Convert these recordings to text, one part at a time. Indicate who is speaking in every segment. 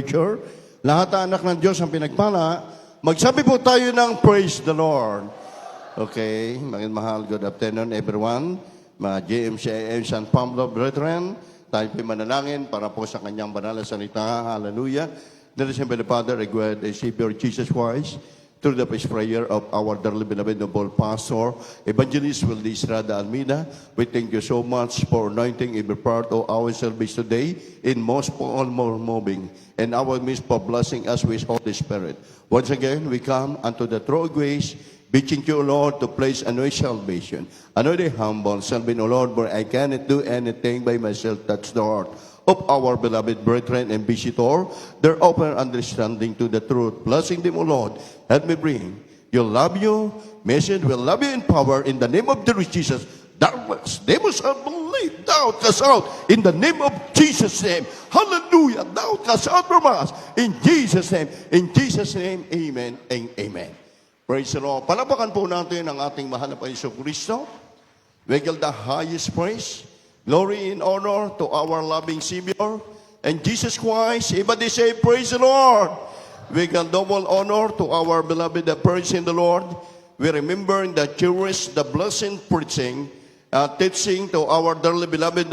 Speaker 1: Picture. Lahat ng anak ng Diyos ang pinagpala. Magsabi po tayo ng praise the Lord. Okay, mga mahal, good afternoon everyone. Mga GMCIM San Pablo brethren, tayo po manalangin para po sa kanyang banal na salita. Hallelujah. Let us the Father, God, the Savior Jesus Christ, through the first prayer of our dearly beloved noble pastor, Evangelist Wildy Estrada Almeida. We thank you so much for anointing every part of our service today in most all more moving, and our midst for blessing us with Holy Spirit. Once again, we come unto the throne of grace, beseeching you, O Lord, to place a new salvation. Another humble, serving, O Lord, for I cannot do anything by myself. That's the heart of our beloved brethren and visitor, their open understanding to the truth. Blessing them, O Lord. Help me bring your love you, message will love you in power in the name of the Lord Jesus. Darkness, demons have believed, doubt cast out in the name of Jesus' name. Hallelujah, doubt cast out from us in Jesus' name. In Jesus' name, amen and amen. Praise the Lord. Palapakan po natin ang ating mahal na Panginoon Kristo. We give the highest praise, glory and honor to our loving Savior and Jesus Christ. Everybody say, praise the Lord. We give double honor to our beloved praise in the Lord. We remember the cherish, the blessing preaching, teaching to our dearly beloved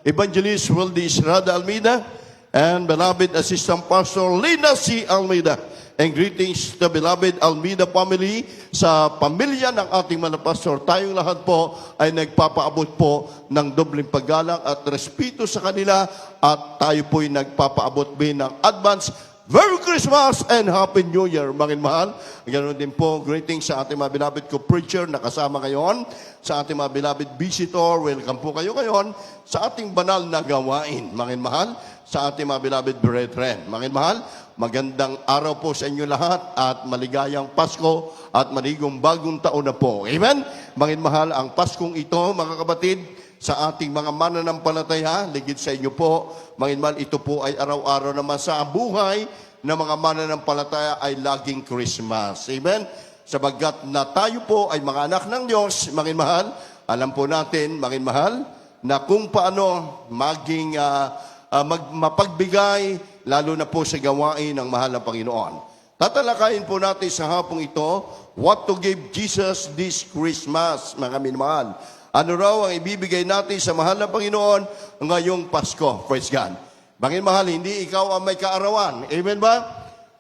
Speaker 1: Evangelist Wildy Estrada Almeida and beloved Assistant Pastor Lina C. Almeida. And greetings to the beloved Almeida family, sa pamilya ng ating mga pastor. Tayong lahat po ay nagpapaabot po ng dobleng paggalang at respeto sa kanila, at tayo po ay nagpapaabot din ng advance Merry Christmas and Happy New Year, mga mahal. Ganoon din po, greetings sa ating mga beloved co-preacher na kasama ngayon, sa ating mga beloved visitor, welcome po kayo ngayon sa ating banal na gawain, mga mahal, sa ating mga beloved brethren. Mga mahal, magandang araw po sa inyo lahat at maligayang Pasko at maligong bagong taon na po. Amen? Mga mahal, ang Paskong ito, mga kapatid, sa ating mga mananampalataya, ligid sa inyo po, mga mahal, ito po ay araw-araw naman sa buhay ng mga mananampalataya ay laging Christmas. Amen? Sabagkat na tayo po ay mga anak ng Diyos, mga mahal, alam po natin, mga mahal, na kung paano maging mapagbigay, lalo na po sa gawain ng mahal na Panginoon. Tatalakayin po natin sa hapong ito, what to give Jesus this Christmas, mga minamahal. Ano raw ang ibibigay natin sa mahal na Panginoon ngayong Pasko? Praise God. Mga mahal, hindi ikaw ang may kaarawan. Amen ba?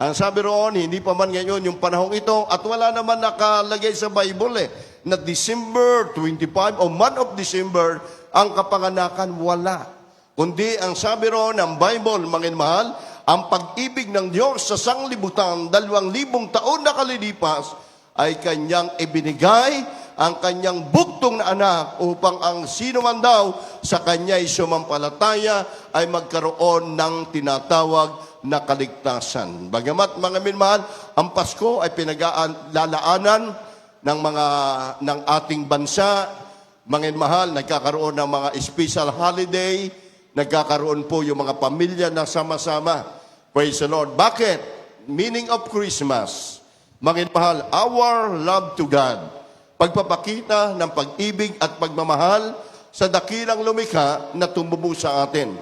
Speaker 1: Ang sabi roon, hindi pa man ngayon yung panahong ito, at wala naman nakalagay sa Bible na December 25 o month of December, ang kapanganakan wala. Kundi ang sabi roon ng Bible, mga mahal, ang pag-ibig ng Diyos sa sanglibutan, 2,000 taon na kalilipas, ay kanyang ibinigay ang kanyang buktong na anak upang ang sino man daw sa kanya'y sumampalataya ay magkaroon ng tinatawag na kaligtasan. Bagamat mga minmahal, ang Pasko ay pinag-aalaanan ng ating bansa. Mga minmahal, nagkakaroon ng mga special holiday, nagkakaroon po yung mga pamilya na sama-sama. Praise the Lord. Bakit? Meaning of Christmas. Mga minmahal, our love to God. Pagpapakita ng pag-ibig at pagmamahal sa dakilang lumikha na tumubo sa atin.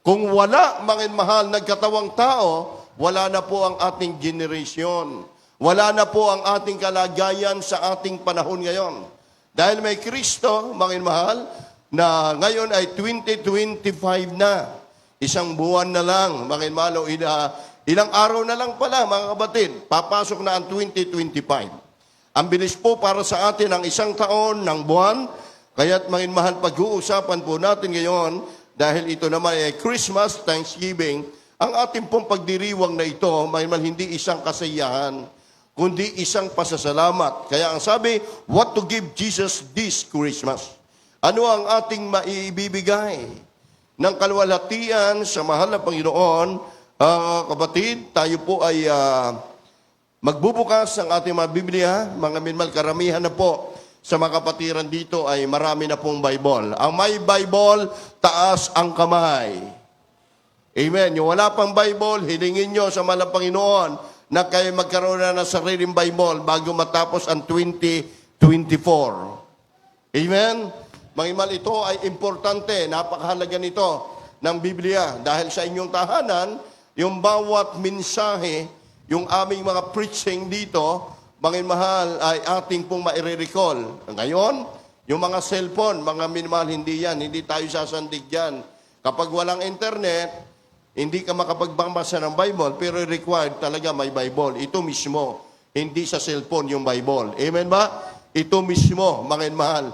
Speaker 1: Kung wala, mga mahal, nagkatawang tao, wala na po ang ating generation. Wala na po ang ating kalagayan sa ating panahon ngayon. Dahil may Kristo, mga mahal, na ngayon ay 2025 na. Isang buwan na lang, mga mahal, o ilang araw na lang pala, mga kapatid, papasok na ang 2025. Ang bilis po para sa atin ang isang taon ng buwan, kaya't mga mahal, pag-uusapan po natin ngayon, dahil ito naman ay Christmas, Thanksgiving, ang ating pong pagdiriwang na ito, mga mahal, hindi isang kasayahan, kundi isang pasasalamat. Kaya ang sabi, what to give Jesus this Christmas? Ano ang ating maibibigay ng kalwalhatian sa mahal na Panginoon? Kapatid, tayo po ay magbubukas ang ating mga Biblia, mga minmal, karamihan na po sa mga kapatiran dito ay marami na pong Bible. Ang may Bible, taas ang kamay. Amen. Yung wala pang Bible, hilingin nyo sa mahal na Panginoon na kayo magkaroon na ng sariling Bible bago matapos ang 2024. Amen. Mga minmal, ito ay importante, napakahalaga nito ng Biblia dahil sa inyong tahanan, yung bawat mensahe, yung aming mga preaching dito, mga mahal, ay ating pong maire-recall. Ngayon, yung mga cellphone, mga minamahal, hindi yan. Hindi tayo sasandig yan. Kapag walang internet, hindi ka makapagbasa ng Bible, pero required talaga may Bible. Ito mismo, hindi sa cellphone yung Bible. Amen ba? Ito mismo, mga mahal.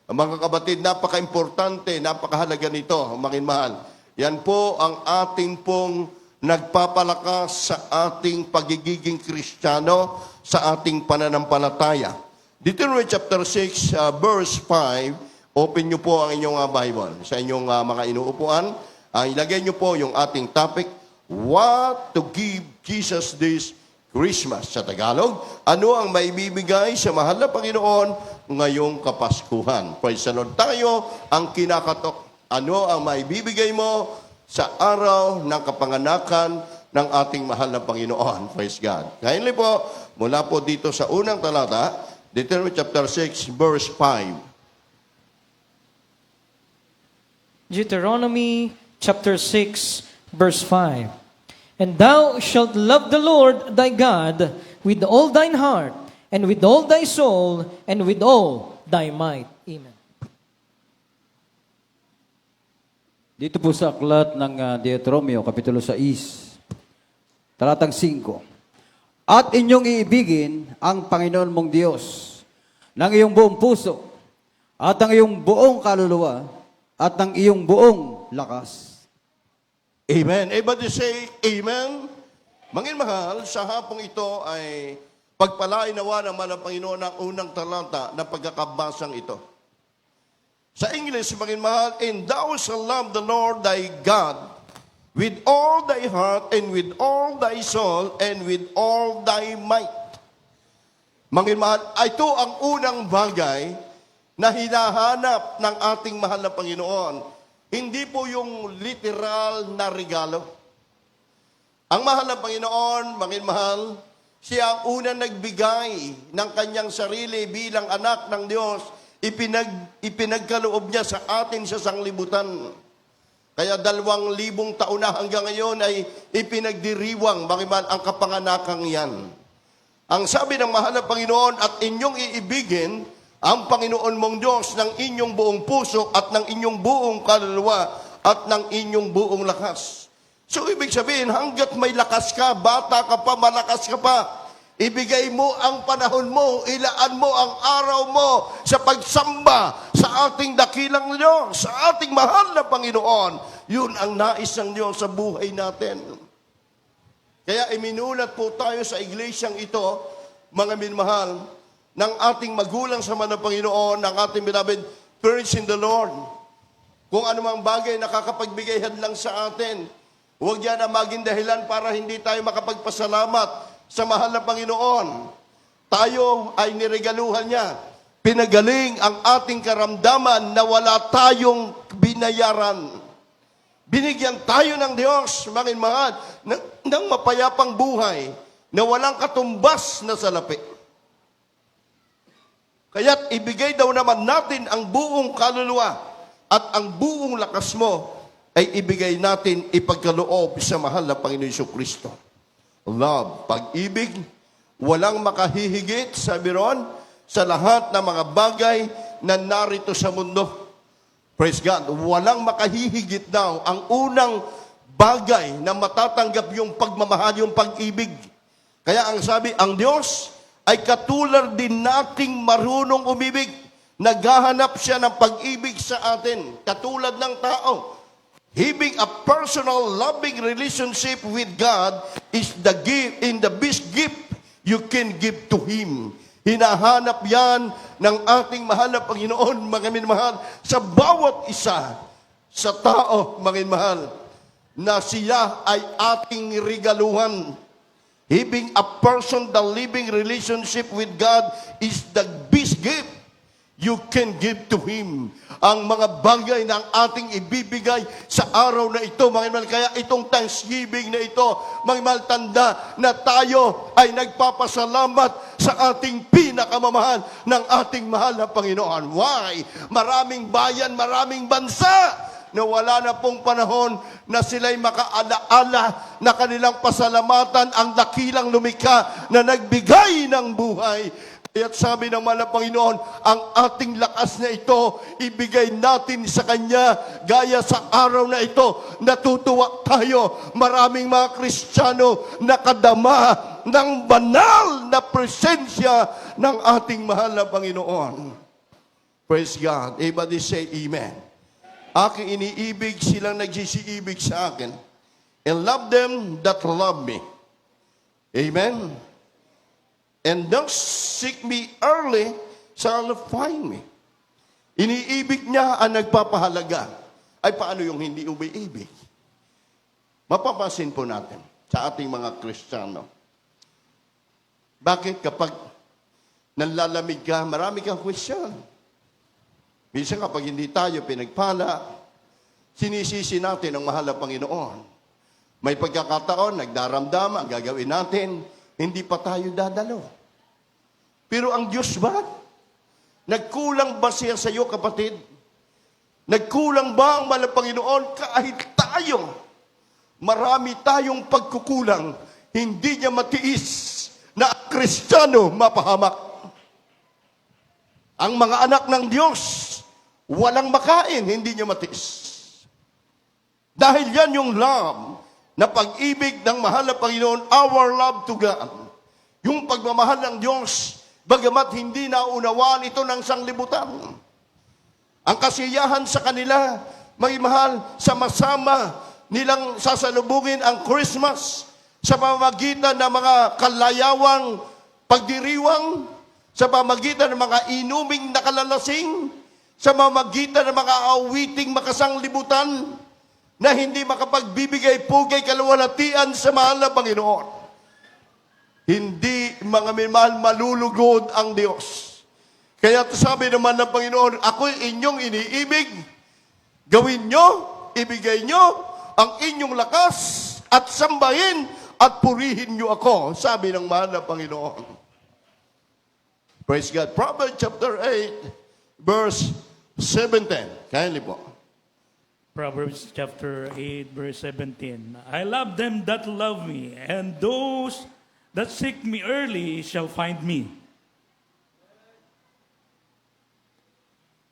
Speaker 1: Mga kabatid, napaka-importante, napakahalaga nito, mga mahal. Yan po ang ating pong nagpapalakas sa ating pagiging Kristiyano, sa ating pananampalataya. Deuteronomy chapter 6, verse 5, open nyo po ang inyong Bible sa inyong mga inuupuan. Ilagay nyo po yung ating topic, What to give Jesus this Christmas. Sa Tagalog, ano ang maibibigay sa mahal na Panginoon ngayong Kapaskuhan. Praise the Lord. Tayo ang kinakatok. Ano ang maibibigay mo sa araw ng kapanganakan ng ating mahal na Panginoon. Praise God. Ngayon po, mula po dito sa unang talata, Deuteronomy chapter 6, verse 5.
Speaker 2: Deuteronomy chapter 6, verse 5. And thou shalt love the Lord thy God with all thine heart, and with all thy soul, and with all thy might. Amen.
Speaker 3: Dito po sa aklat ng Deuteronomio, Kapitulo 6, talatang 5. At inyong iibigin ang Panginoon mong Diyos ng iyong buong puso, at ang iyong buong kaluluwa, at ng iyong buong lakas.
Speaker 1: Amen. Everybody say, Amen. Mangin mahal, sa hapong ito ay pagpalain nawa naman ng Panginoon ang unang talata na pagkakabasang ito. Sa English, mangin mahal, and thou shalt love the Lord thy God with all thy heart, and with all thy soul, and with all thy might. Mangin mahal, ito ang unang bagay na hinahanap ng ating mahal na Panginoon. Hindi po yung literal na regalo. Ang mahal na Panginoon, mangin mahal, siya ang unang nagbigay ng kanyang sarili bilang anak ng Diyos. Ipinagkaloob niya sa atin sa sanglibutan. Kaya 2,000 taon na hanggang ngayon ay ipinagdiriwang, mangin mahal, ang kapanganakang yan. Ang sabi ng mahal na Panginoon, at inyong iibigin ang Panginoon mong Diyos ng inyong buong puso at ng inyong buong kaluluwa at ng inyong buong lakas. So, ibig sabihin, hanggat may lakas ka, bata ka pa, malakas ka pa, ibigay mo ang panahon mo, ilaan mo ang araw mo sa pagsamba sa ating dakilang Diyos, sa ating mahal na Panginoon. Yun ang nais ng Diyos sa buhay natin. Kaya iminulat po tayo sa iglesyang ito, mga minmahal, ng ating magulang sa mga Panginoon, ng ating beloved parents in the Lord. Kung anumang bagay nakakapagbigay hadlang sa atin, huwag yan ang maging dahilan para hindi tayo makapagpasalamat sa mahal na Panginoon. Tayo ay niregaluhan niya. Pinagaling ang ating karamdaman na wala tayong binayaran. Binigyan tayo ng Diyos, mga mahal, ng mapayapang buhay na walang katumbas na salapi. Kaya't ibigay daw naman natin ang buong kaluluwa at ang buong lakas mo ay ibigay natin ipagkaloob sa mahal na Panginoon Jesucristo. Love, pag-ibig, walang makahihigit, sabi ron, sa lahat ng mga bagay na narito sa mundo. Praise God. Walang makahihigit daw ang unang bagay na matatanggap yung pagmamahal, yung pag-ibig. Kaya ang sabi, ang Diyos ay katulad din nating marunong umibig. Naghahanap siya ng pag-ibig sa atin, katulad ng tao. Having a personal, loving relationship with God is the gift, in the best gift you can give to Him. Hinahanap yan ng ating mahal na Panginoon, mga minmahal, sa bawat isa sa tao, mga minmahal, na siya ay ating regaluhan. Having a person, the living relationship with God is the best gift you can give to Him. Ang mga bagay na ating ibibigay sa araw na ito, mga mahal, kaya itong Thanksgiving na ito, mga mahal, tanda na tayo ay nagpapasalamat sa ating pinakamamahal ng ating mahal na Panginoon. Why? Maraming bayan, maraming bansa na wala na pong panahon na sila'y makaalaala na kanilang pasalamatan ang dakilang lumikha na nagbigay ng buhay. Kaya't sabi ng mahal na Panginoon, ang ating lakas na ito, ibigay natin sa Kanya. Gaya sa araw na ito, natutuwa tayo. Maraming mga Kristiyano nakadama ng banal na presensya ng ating mahal na Panginoon. Praise God. Everybody say Amen. Aking iniibig, silang nagsisiibig sa akin. And love them that love me. Amen. And those seek me early shall find me. Iniibig niya ang nagpapahalaga. Ay paano yung hindi umiibig? Mapapansin po natin sa ating mga Kristiyano. Bakit kapag nanlalamig ka, marami kang question? Minsan kapag hindi tayo pinagpala, sinisisi natin ang mahal na Panginoon. May pagkakataon, nagdaramdam, ang gagawin natin, hindi pa tayo dadalo. Pero ang Diyos ba? Nagkulang ba siya sa iyo, kapatid? Nagkulang ba ang mahal na Panginoon kahit tayo? Marami tayong pagkukulang. Hindi niya matiis na ang Kristiyano mapahamak. Ang mga anak ng Diyos, walang makain, hindi niya matiis. Dahil yan yung love na pag-ibig ng mahal na Panginoon, our love to God. Yung pagmamahal ng Diyos, bagamat hindi naunawaan ito ng sanglibutan. Ang kasiyahan sa kanila, may mahal, sama-sama nilang sasalubungin ang Christmas sa pamamagitan ng mga kalayawang pagdiriwang, sa pamamagitan ng mga inuming nakalalasing, sa pamamagitan ng mga awiting makasanglibutan, na hindi makapagbibigay pugay kaluwalhatian sa mahal na Panginoon. Hindi mga minamahal malulugod ang Diyos. Kaya sabi naman ng Panginoon, ako'y inyong iniibig. Gawin nyo, ibigay nyo ang inyong lakas at sambahin at purihin nyo ako, sabi ng mahal na Panginoon. Praise God. Proverbs chapter 8, verse 17. Kindly po.
Speaker 4: Proverbs chapter 8, verse 17. I love them that love me, and those that seek me early shall find me.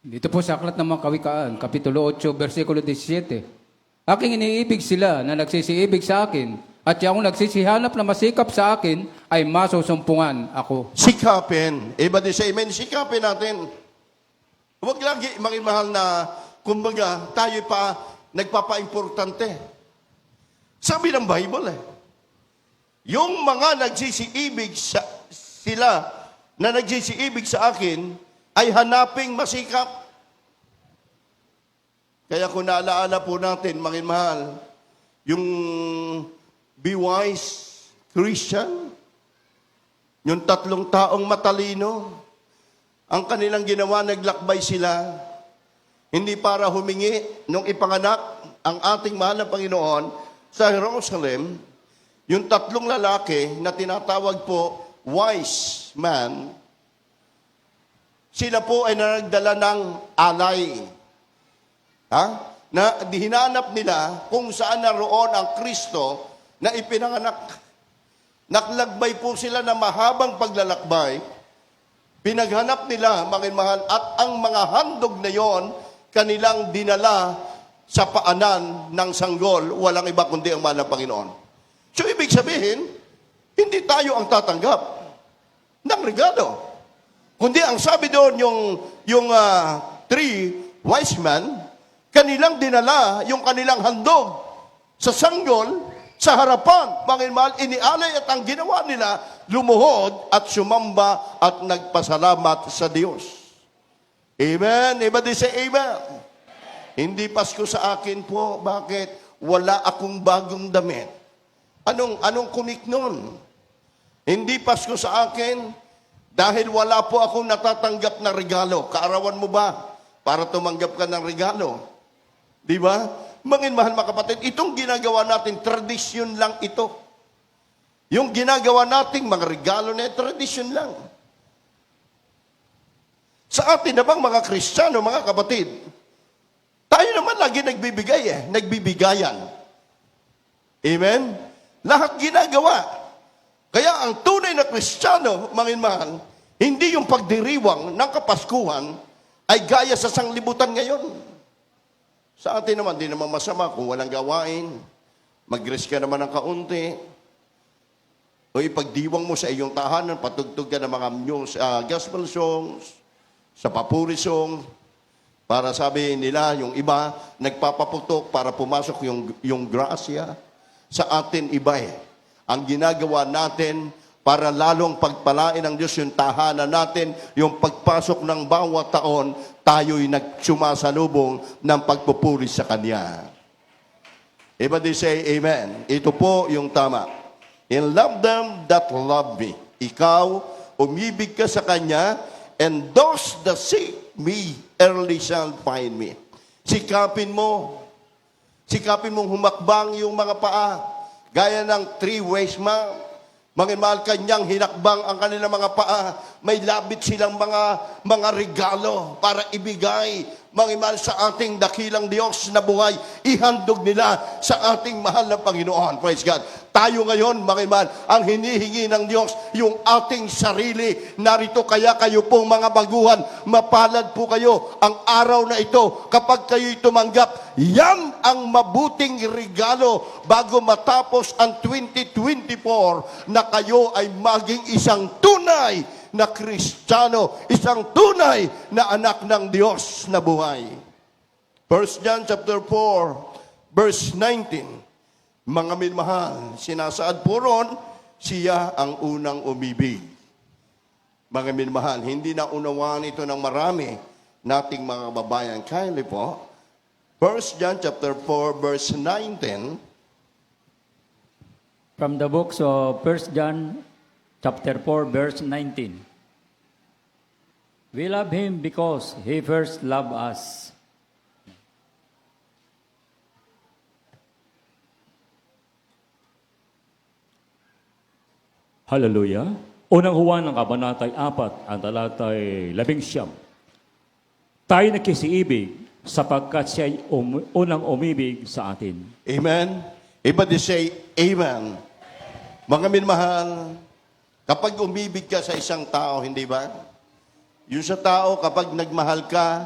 Speaker 5: Dito po sa Aklat ng mga Kawikaan, Kapitulo 8, versikulo 17. Aking iniibig sila na nagsisiibig sa akin, at yung nagsisihanap na masikap sa akin ay masusumpungan ako.
Speaker 1: Sikapin. Everybody say amen. Sikapin natin. Huwag lagi maging mahal na kumbaga, tayo pa nagpapa-importante. Sabi ng Bible yung mga nagsisiibig sila na nagsisiibig sa akin ay hanaping masikap. Kaya kung naalaala po natin, mga mahal, yung Be Wise Christian, yung 3 taong matalino, ang kanilang ginawa, naglakbay sila, hindi para humingi nung ipanganak ang ating mahal na Panginoon sa Jerusalem, yung 3 lalaki na tinatawag po wise man, sila po ay nagdala ng alay. Na hinanap nila kung saan naroon ang Kristo na ipinanganak. Naklagbay po sila na mahabang paglalakbay. Pinaghanap nila, mga mahal, at ang mga handog na yon kanilang dinala sa paanan ng sanggol, walang iba kundi ang mahal na Panginoon. So, ibig sabihin, hindi tayo ang tatanggap ng regalo. Kundi ang sabi doon, yung 3 wise men, kanilang dinala yung kanilang handog sa sanggol, sa harapan, mga mahal, inialay at ang ginawa nila, lumuhod at sumamba at nagpasalamat sa Diyos. Amen. Everybody say amen. Hindi Pasko sa akin po. Bakit? Wala akong bagong damit. Anong kunik nun? Hindi Pasko sa akin dahil wala po akong natatanggap na regalo. Kaarawan mo ba para tumanggap ka ng regalo? Di ba? Mga mahal mga kapatid, itong ginagawa natin, tradisyon lang ito. Yung ginagawa nating mga regalo na tradisyon lang. Sa atin na bang mga Kristiyano, mga kapatid, Tayo naman lagi nagbibigay nagbibigayan. Amen? Lahat ginagawa. Kaya ang tunay na Kristiyano, manginmahal, hindi yung pagdiriwang ng Kapaskuhan ay gaya sa sanglibutan ngayon. Sa atin naman, di naman masama kung walang gawain. Mag-rest ka naman ng kaunti. O ipagdiwang mo sa iyong tahanan, patugtog ka ng mga gospel songs, sa papuri song, para sabi nila, yung iba, nagpapaputok para pumasok yung grasya. Sa atin, iba Ang ginagawa natin para lalong pagpalain ng Diyos yung tahanan natin, yung pagpasok ng bawat taon, tayo'y nagsumasalubong ng pagpupuri sa Kanya. Everybody say amen. Ito po yung tama. And love them that love me. Ikaw, umibig ka sa Kanya, and those that seek me early shall find me. Sikapin mong humakbang yung mga paa. Gaya ng 3 ways Manginmahal, Kanyang hinakbang ang kanilang mga paa. May labit silang mga regalo para ibigay. Manginmahal, sa ating dakilang Diyos na buhay, ihandog nila sa ating mahal na Panginoon. Praise God. Tayo ngayon, manginmahal, ang hinihingi ng Diyos, yung ating sarili. Narito kaya kayo pong mga baguhan, mapalad po kayo ang araw na ito kapag kayo'y tumanggap. Yan ang mabuting regalo bago matapos ang 2024 na kayo ay maging isang tunay na Kristiyano, isang tunay na anak ng Diyos na buhay. 1 John chapter 4, verse 19. Mga minmahal, sinasaad po ron, siya ang unang umibig. Mga minmahal, hindi na unawaan ito ng marami nating mga babayan. Kindly po, 1 John chapter 4, verse 19.
Speaker 6: From the books of 1 John chapter 4 verse 19. We love him because he first loved us.
Speaker 7: Hallelujah. Unang Juan ng Kabanatay 4, ang talatay 11. Tayo nakisiibig sapagkat siya'y unang umibig sa atin.
Speaker 1: Amen. Everybody say, Amen. Mga minmahal, kapag umibig ka sa isang tao, hindi ba? Yung sa tao, kapag nagmahal ka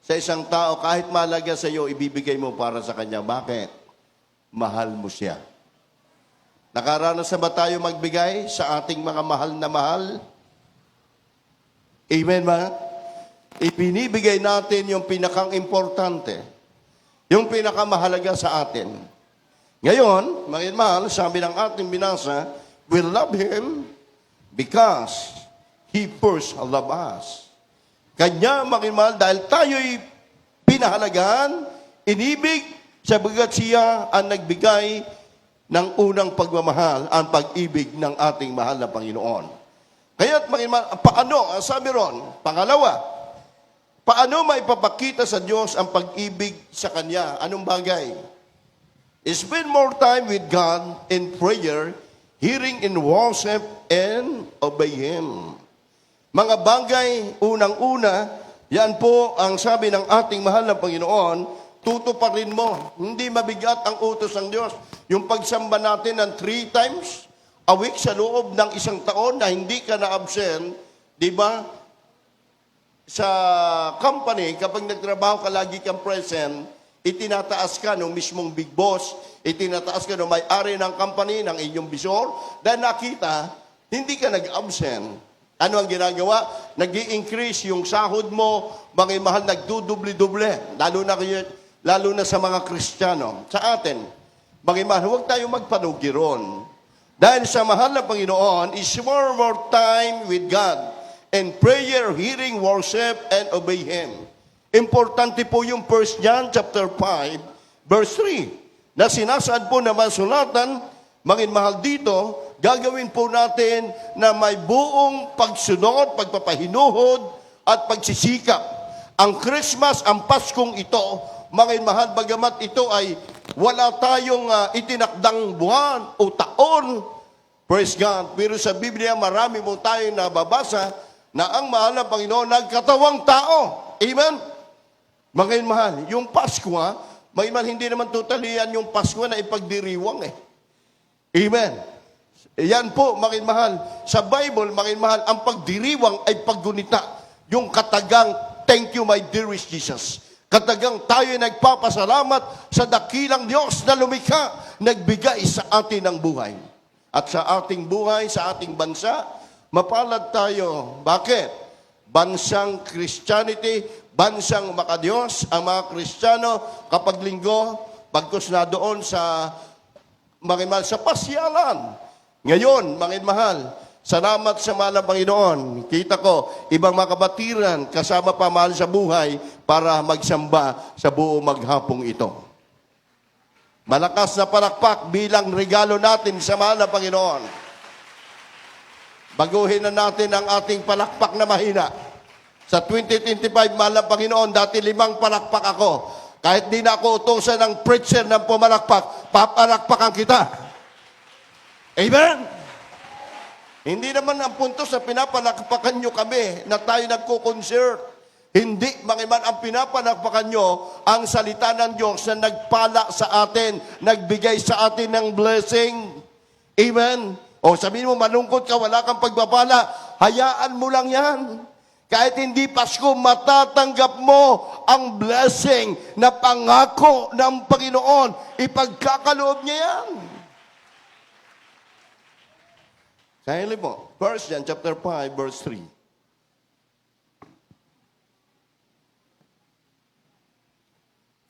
Speaker 1: sa isang tao, kahit mahalaga sa iyo, ibibigay mo para sa kanya. Bakit? Mahal mo siya. Nakaranas na ba tayo magbigay sa ating mga mahal na mahal? Amen ba? Ipinibigay natin yung pinakang importante, yung pinakamahalaga sa atin. Ngayon, mga mahal, sabi ng ating binasa, we love Him because He first loved us. Kanya, mga mahal, dahil tayo'y pinahalagahan, inibig, sabagat siya ang nagbigay ng unang pagmamahal, ang pag-ibig ng ating mahal na Panginoon. Kaya't, mga mahal, paano, sabi ron, pangalawa, paano maipapakita sa Diyos ang pag-ibig sa Kanya? Anong bagay? Spend more time with God in prayer, hearing in worship, and obey Him. Mga bagay, unang-una, yan po ang sabi ng ating mahal na Panginoon, tutuparin mo. Hindi mabigat ang utos ng Diyos. Yung pagsamba natin ng 3 times a week sa loob ng isang taon na hindi ka na-absent, di ba? Sa company, kapag nagtrabaho ka, lagi kang present, itinataas ka ng mismong big boss, itinataas ka ng may-ari ng company, ng inyong bisor, dahil nakita, hindi ka nag-absent. Ano ang ginagawa? Nag-i-increase yung sahod mo, mga mahal, nagdudoble-doble, lalo na sa mga Kristiyano. Sa atin, mga mahal, huwag tayo magpanugiron. Dahil sa mahal na Panginoon, is more time with God, and prayer, hearing, worship, and obey Him. Importante po yung 1 John chapter 5, verse 3, na sinasaad po na masulatan, mahal dito, gagawin po natin na may buong pagsunod, pagpapahinuhod, at pagsisikap. Ang Christmas, ang Paskong ito, mahal, bagamat ito ay wala tayong itinakdang buwan o taon, praise God, pero sa Biblia marami mo tayong nababasa na ang mahal na Panginoon nagkatawang tao. Amen? Mga mahal, yung Pasko, mga mahal, hindi naman totally yan yung Pasko na ipagdiriwang eh. Amen. Yan po, mga mahal. Sa Bible, mga mahal, ang pagdiriwang ay paggunita. Yung katagang, thank you my dearest Jesus. Katagang tayo nagpapasalamat sa dakilang Diyos na lumikha, nagbigay sa atin ng buhay. At sa ating buhay, sa ating bansa, mapalad tayo. Bakit? Bansang Christianity, bansang makadiyos, ang mga Kristiyano, kapag linggo, pagkos na doon sa, mga mahal, sa pasyalan. Ngayon, mga mahal, salamat sa mahal ng Panginoon. Kita ko, ibang mga kabatiran, kasama pa mahal sa buhay, para magsamba sa buong maghapong ito. Malakas na palakpak bilang regalo natin sa mahal ng Panginoon. Baguhin na natin ang ating palakpak na mahina. Sa 2025, mahal ng Panginoon, dati 5 palakpak ako. Kahit di na ako utusan ng preacher ng pumalakpak, papalakpakan kita. Amen? Hindi naman ang punto sa pinapalakpakan nyo kami na tayo nagko-concert. Hindi, mangiman, ang pinapalakpakan nyo ang salita ng Diyos na nagpala sa atin, nagbigay sa atin ng blessing. Amen? O sabihin mo, malungkot ka, wala kang pagpapala, hayaan mo lang yan. Kahit hindi Pasko, matatanggap mo ang blessing na pangako ng Panginoon. Ipagkakaloob niya yan. Kaya mo, 1 John chapter 5, verse 3.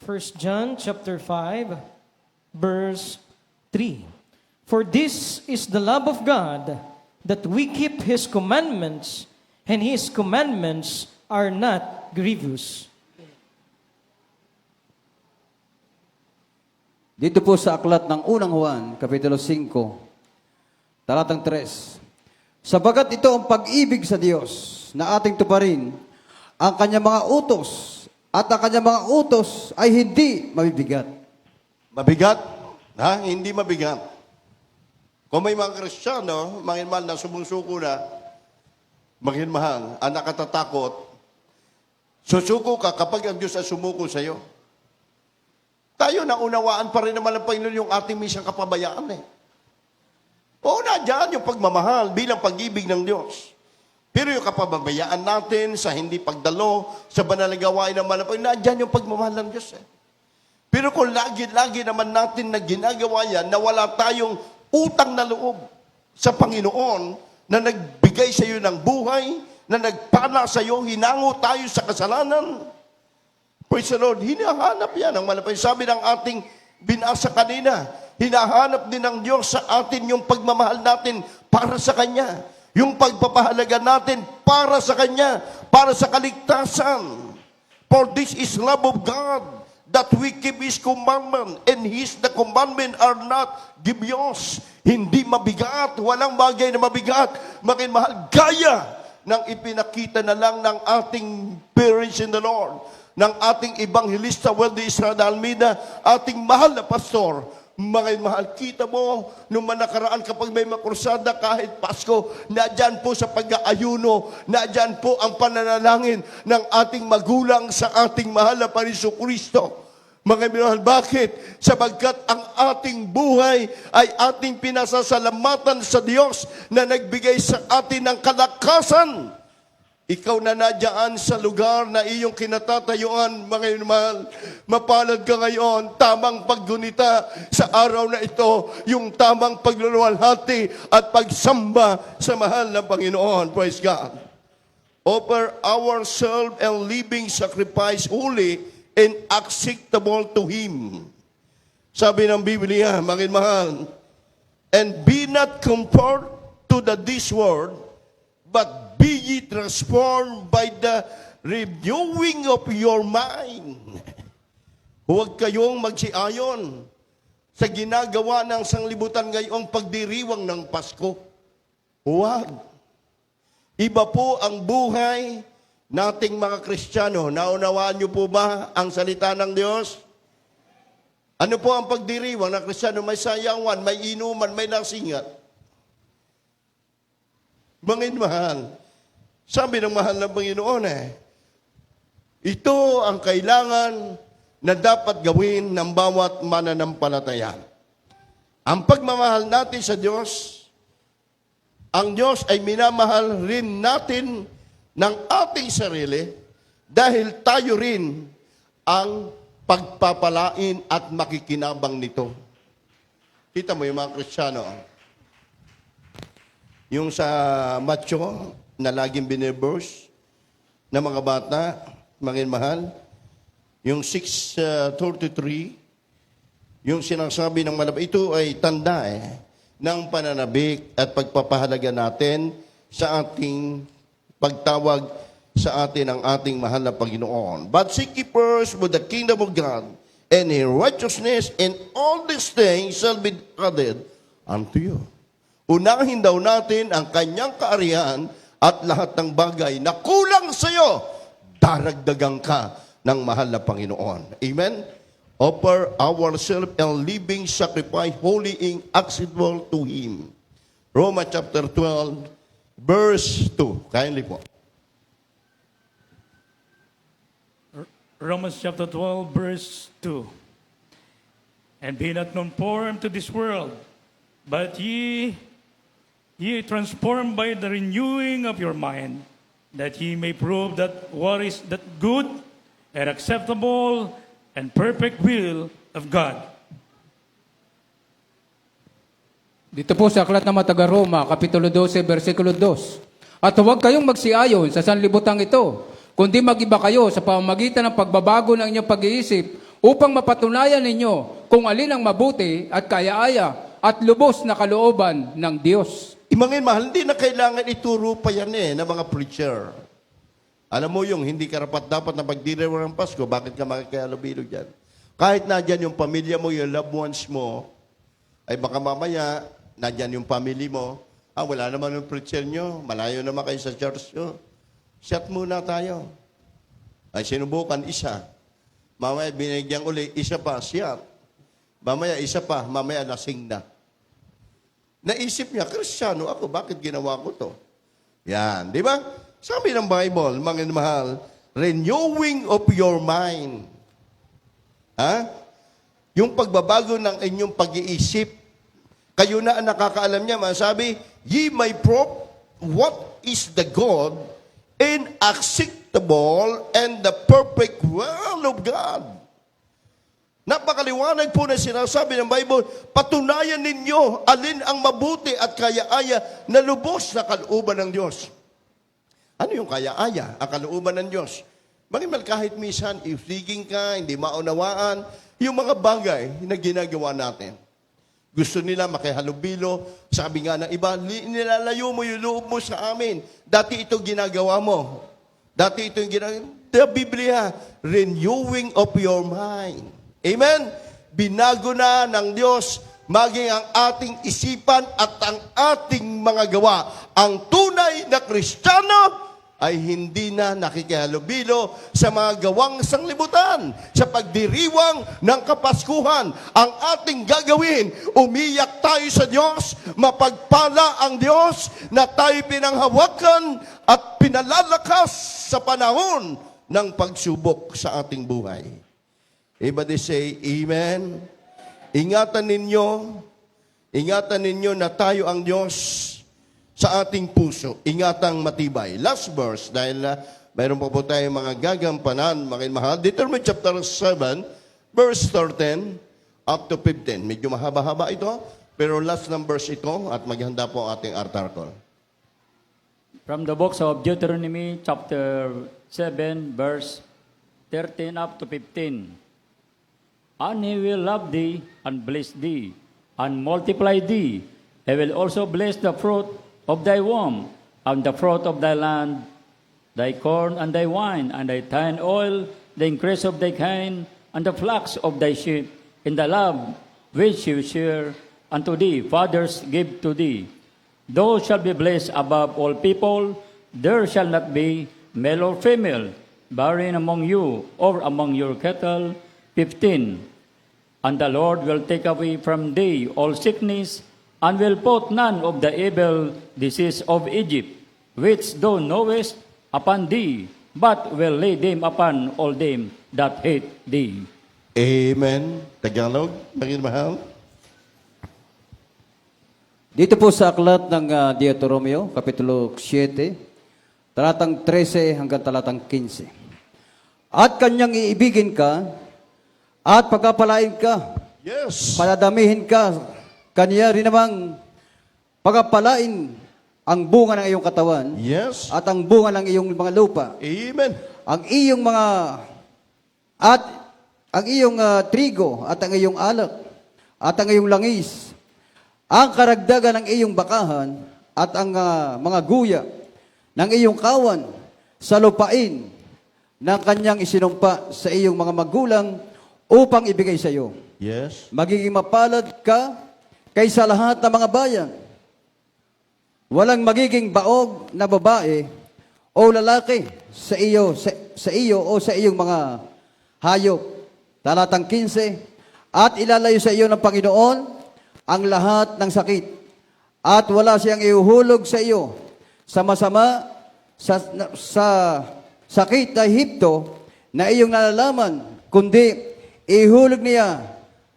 Speaker 2: First John chapter 5, verse 3. For this is the love of God, that we keep His commandments, and His commandments are not grievous.
Speaker 3: Dito po sa aklat ng unang Juan, Kapitulo 5, talatang 3. Sabagat ito ang pag-ibig sa Diyos na ating tuparin, ang kanyang mga utos, at ang kanyang mga utos ay hindi mabibigat.
Speaker 1: Mabigat? Ha? Hindi mabigat. Kung may mga Kristiyano, mga mahal na sumusuko na, mga mahal, ang nakatatakot, susuko ka kapag ang Diyos ay sumuko sa iyo. Tayo naunawaan pa rin naman ng Panginoon yung ating misyang kapabayaan eh. Oo, nadyan yung pagmamahal bilang pag-ibig ng Diyos. Pero yung kapabayaan natin sa hindi pagdalo, sa banal na gawain ng malapag, nadyan yung pagmamahal ng Diyos eh. Pero kung lagi-lagi naman natin na ginagawa yan, na wala tayong utang na loob sa Panginoon na nagbigay sa iyo ng buhay, na nagpala sa iyo, hinango tayo sa kasalanan. Praise the Lord, hinahanap yan ang malapag. Sabi ng ating binasa kanina, hinahanap din ng Diyos sa atin yung pagmamahal natin para sa Kanya. Yung pagpapahalaga natin para sa Kanya, para sa kaligtasan. For this is love of God, that we keep His commandment, and the commandment are not grievous. Hindi mabigat, walang bagay na mabigat. Mahal, gaya ng ipinakita na lang ng ating parents in the Lord, ng ating evangelista, Wendy Estrada Almeida, ating mahal na pastor. Mga mahal, kita mo, nung manakaraan kapag may makrusada kahit Pasko, nadyan po sa pag-aayuno, nadyan po ang pananalangin ng ating magulang sa ating mahal na Panginoong Kristo. Mga mahal, bakit? Sapagkat ang ating buhay ay ating pinasasalamatan sa Diyos na nagbigay sa atin ng kalakasan. Ikaw na nadyan sa lugar na iyong kinatatayuan, mga mahal, mapalad ka ngayon, tamang paggunita sa araw na ito, yung tamang pagluluwalhati at pagsamba sa mahal na Panginoon. Praise God. Offer ourselves and living sacrifice holy and acceptable to Him. Sabi ng Biblia, mga mahal, and be not conformed to this world, but be ye transformed by the renewing of your mind. Huwag kayong magsiayon sa ginagawa ng sanglibutan ngayong pagdiriwang ng Pasko. Huwag. Iba po ang buhay nating mga Kristiyano. Naunawaan niyo po ba ang salita ng Diyos? Ano po ang pagdiriwang ng Kristiyano? May sayawan, may inuman, may nasingat. Mga mahal, sabi ng mahal na Panginoon Ito ang kailangan na dapat gawin ng bawat mananampalataya. Ang pagmamahal natin sa Diyos, ang Diyos ay minamahal rin natin ng ating sarili dahil tayo rin ang pagpapalain at makikinabang nito. Kita mo yung mga Kristiyano, yung sa macho na laging biniverse na mga bata, mga mahal, yung 6:33, yung sinasabi ng malabas, ito ay tanda ng pananabik at pagpapahalaga natin sa ating pagtawag sa atin ang ating mahal na Panginoon. But seek ye first with the kingdom of God and His righteousness, and all these things shall be added unto you. Unahin daw natin ang kanyang kaarihan at lahat ng bagay na kulang sa iyo, daragdagan ka ng mahal na Panginoon. Amen? Offer ourselves a living sacrifice, holy and acceptable to Him. Romans chapter 12, verse 2. Kindly po.
Speaker 4: Romans chapter 12, verse 2. And be not conformed to this world, but ye transformed by the renewing of your mind, that ye may prove that what is that good and acceptable and perfect will of God.
Speaker 5: Dito po sa Aklat ng mga taga-Roma, Kapitulo 12, versikulo 2. At huwag kayong magsiayon sa sanlibutan ito, kundi mag-iba kayo sa pamamagitan ng pagbabago ng inyong pag-iisip upang mapatunayan ninyo kung alin ang mabuti at kaya-aya at lubos na kalooban ng Diyos.
Speaker 1: Imangin mahal, hindi na kailangan ituro pa yan ng mga preacher. Alam mo yung hindi karapat dapat na pagdiriwang ng Pasko, bakit ka makikihalubilo dyan? Kahit nadyan yung pamilya mo, yung loved ones mo, ay baka mamaya, nadyan yung family mo, wala naman yung preacher nyo, malayo naman kayo sa church nyo. Shut muna tayo. Ay sinubukan isa. Mamaya binigyan uli, isa pa, shut. Mamaya isa pa, mamaya lasing na. Naisip niya, Kristiyano ako, bakit ginawa ko to? Yan, di ba? Sabi ng Bible, mga mahal, renewing of your mind. Yung pagbabago ng inyong pag-iisip. Kayo na ang nakakaalam niya, masabi, ye may prove what is the good and acceptable and the perfect will of God. Napakaliwanag po na sinasabi ng Bible, patunayan ninyo alin ang mabuti at kaya-aya na lubos na kalooban ng Diyos. Ano yung kaya-aya, ang kalooban ng Diyos? Marimal kahit minsan, ifliging ka, hindi maunawaan, yung mga bagay na ginagawa natin. Gusto nila makihalubilo, sabi nga ng iba, nilalayo mo yung loob mo sa amin. Dati ito ginagawa mo. Dati ito yung ginagawa. The Biblia, renewing of your mind. Amen? Binago na ng Diyos maging ang ating isipan at ang ating mga gawa. Ang tunay na Kristiyano ay hindi na nakikihalubilo sa mga gawang sanglibutan, sa pagdiriwang ng Kapaskuhan. Ang ating gagawin, umiyak tayo sa Diyos, mapagpala ang Diyos na tayo pinanghawakan at pinalalakas sa panahon ng pagsubok sa ating buhay. Everybody say, Amen. Ingatan ninyo na tayo ang Diyos sa ating puso. Ingatang matibay. Last verse, dahil mayroon pa po tayong mga gagampanan, mga mahal. Deuteronomy chapter 7, verse 13 up to 15. Medyo mahaba-haba ito, pero last ng verse ito at maghanda po ang ating article.
Speaker 6: From the books of Deuteronomy, chapter 7, verse 13 up to 15. And he will love thee, and bless thee, and multiply thee. He will also bless the fruit of thy womb, and the fruit of thy land, thy corn and thy wine, and thy thine oil, the increase of thy kine, and the flocks of thy sheep, in the love which you share unto thee, fathers give to thee. Thou shalt be blessed above all people. There shall not be male or female, barren among you, or among your cattle. 15. And the Lord will take away from thee all sickness, and will put none of the evil disease of Egypt, which thou knowest, upon thee, but will lay them upon all them that hate thee.
Speaker 1: Amen. Tagalog, maging mahal.
Speaker 3: Dito po sa aklat ng Deuteronomio, Kapitulo 7, talatang 13 hanggang talatang 15. At kanyang iibigin ka, at pagkapalain ka,
Speaker 1: Yes.
Speaker 3: paladamihin ka, kanya rin namang pagkapalain ang bunga ng iyong katawan,
Speaker 1: Yes.
Speaker 3: at ang bunga ng iyong mga lupa,
Speaker 1: Amen.
Speaker 3: ang iyong mga, at ang iyong trigo, at ang iyong alak, at ang iyong langis, ang karagdagan ng iyong bakahan, at ang mga guya ng iyong kawan sa lupain ng kanyang isinumpa sa iyong mga magulang upang ibigay sa iyo.
Speaker 1: Yes.
Speaker 3: Magiging mapalad ka kaysa lahat ng mga bayan. Walang magiging baog na babae o lalaki sa iyo o sa iyong mga hayop. Talatang 15, at ilalayo sa iyo ng Panginoon ang lahat ng sakit, at wala siyang ihuhulog sa iyo sa masama sa sakit na Ehipto na iyong nalalaman, kundi ihulog niya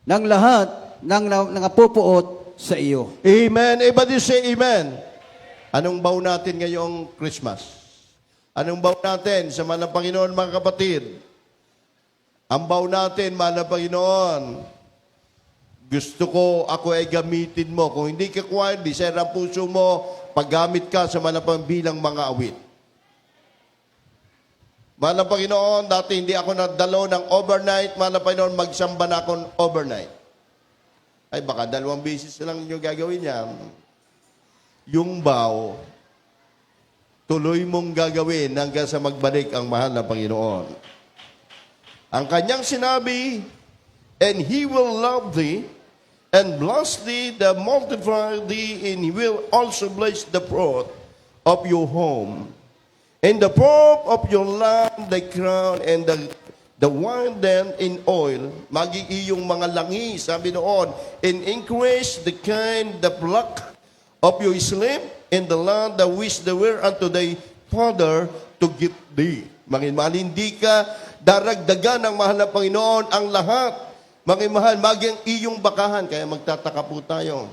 Speaker 3: ng lahat ng nangapupuot sa iyo.
Speaker 1: Amen. Everybody say amen. Anong baw natin ngayong Christmas? Anong baw natin sa mahal ng Panginoon, mga kapatid? Ang baw natin, mahal ng Panginoon, gusto ko ako ay gamitin mo. Kung hindi ka kuha, desire ang puso mo, paggamit ka sa mahal ng Panginoon bilang mga awit. Mahal ng Panginoon, dati hindi ako nadalo ng overnight. Mahal ng Panginoon, magsamba na akong overnight. Ay, baka 2 beses lang nyo gagawin yan. Yung vow, tuloy mong gagawin hanggang sa magbalik ang mahal na Panginoon. Ang kanyang sinabi, and He will love thee, and bless thee, that multiply thee, and He will also bless the fruit of your home, and the fruit of your land, the crown, and the wine then in oil, maging iyong mga langis, sabi noon, and increase the kind, the flock of your sleep in the land that which they were unto thy father to give thee. Mahal, hindi ka daragdagan ng mahal na Panginoon ang lahat. Mahal, maging iyong bakahan. Kaya magtataka po tayo.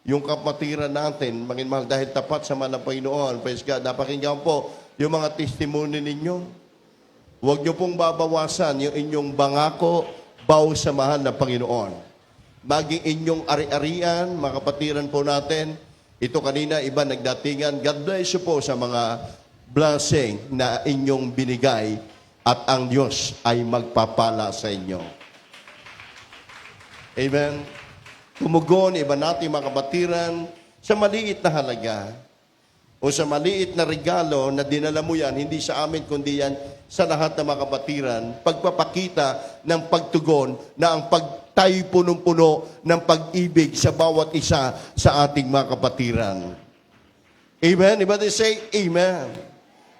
Speaker 1: Yung kapatiran natin, mahal, dahil tapat sa mahal na Panginoon. Praise God. Napakinggan po yung mga testimony ninyo. Huwag nyo pong babawasan yung inyong bangako, baw sa mahal na Panginoon. Maging inyong ari-arian, mga kapatiran po natin. Ito kanina, iba nagdatingan. God bless you po sa mga blessing na inyong binigay at ang Diyos ay magpapala sa inyo. Amen. Tumugon, iba natin mga kapatiran, sa maliit na halaga o sa maliit na regalo na dinala mo yan, hindi sa amin kundi yan sa lahat ng mga kapatiran, pagpapakita ng pagtugon na ang tayo punong-puno ng pag-ibig sa bawat isa sa ating mga kapatiran. Amen? Everybody say, Amen.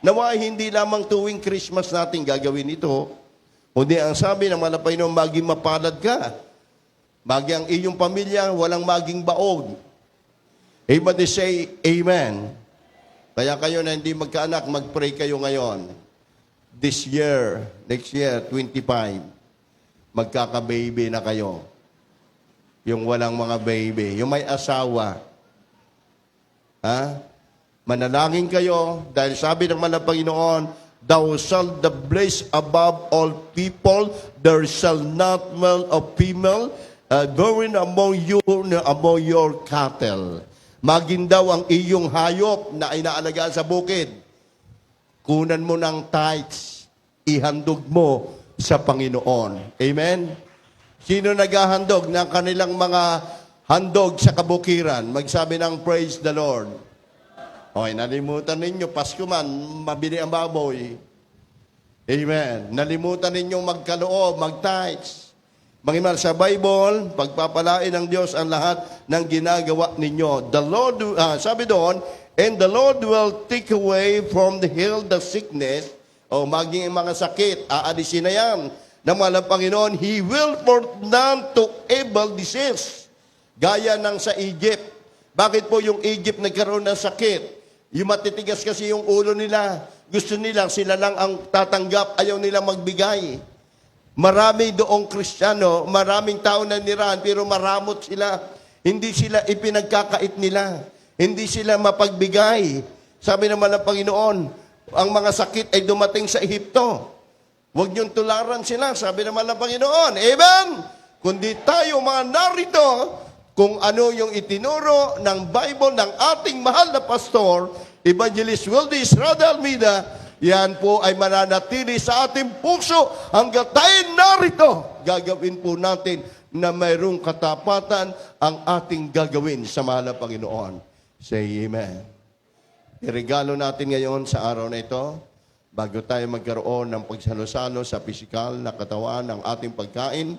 Speaker 1: Nawa hindi lamang tuwing Christmas natin gagawin ito, kundi ang sabi ng mga Panginoon, maging mapalad ka. Maging ang iyong pamilya, walang maging baog. Everybody say, Amen. Kaya kayo na hindi magkaanak, mag-pray kayo ngayon. This year, next year, 25, magkaka-baby na kayo. Yung walang mga baby, yung may asawa. Ha? Manalangin kayo, dahil sabi ng mga Panginoon, thou shalt the bless above all people, there shall not male or female, going among you, among your cattle. Maging daw ang iyong hayop na inaalagaan sa bukid. Kunan mo ng tithes, ihandog mo sa Panginoon. Amen? Sino naghahandog ng kanilang mga handog sa kabukiran? Magsabi ng praise the Lord. Okay, nalimutan ninyo, Pasko man, mabili ang baboy. Amen. Nalimutan ninyong magkaloob, mag-tithes. Mangimal sa Bible, pagpapalain ng Diyos ang lahat ng ginagawa ninyo. The Lord, sabi doon, and the Lord will take away from the hill the sickness, o maging mga sakit, aalisin na yan. Ng mga Panginoon, He will put none to evil disease. Gaya ng sa Egypt. Bakit po yung Egypt nagkaroon ng sakit? Yung matitigas kasi yung ulo nila. Gusto nila, sila lang ang tatanggap, ayaw nila magbigay. Marami doong Kristiyano, maraming tao na nirahan, pero maramot sila. Hindi sila ipinagkakait nila. Hindi sila mapagbigay. Sabi naman ng Panginoon, ang mga sakit ay dumating sa Ehipto. Huwag niyong tularan sila, sabi naman ng Panginoon. Amen? Kundi tayo mga narito, kung ano yung itinuro ng Bible ng ating mahal na pastor, Evangelist Wildy Estrada Almeida, yan po ay mananatili sa ating puso hanggang tayo narito. Gagawin po natin na mayroong katapatan ang ating gagawin sa mahal na Panginoon. Say amen. Iregalo natin ngayon sa araw na ito, bago tayo magkaroon ng pagsalo-salo sa pisikal na katawan ng ating pagkain,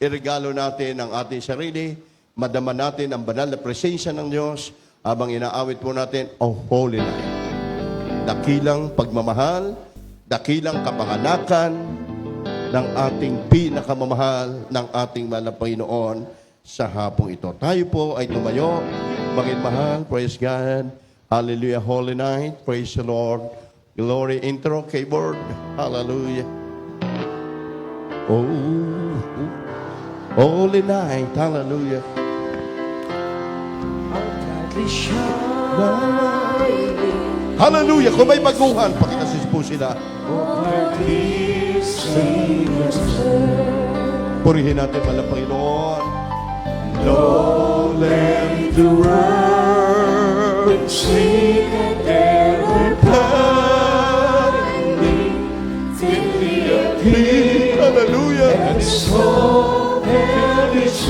Speaker 1: iregalo natin ang ating sarili, madama natin ang banal na presensya ng Diyos habang inaawit po natin, O Holy Night. Dakilang pagmamahal, dakilang kapanganakan ng ating pinakamamahal ng ating mahal na Panginoon sa hapong ito. Tayo po ay tumayo, mahal, praise God, hallelujah, Holy Night, praise the Lord, glory, intro, keyboard, hallelujah. Oh, Holy Night, hallelujah. Hallelujah! Kung may baguhan, pakitasis po sila. Purihin natin malang Panginoon. Lord, let the world sing and every part in me till the appeal. Hallelujah! And so there is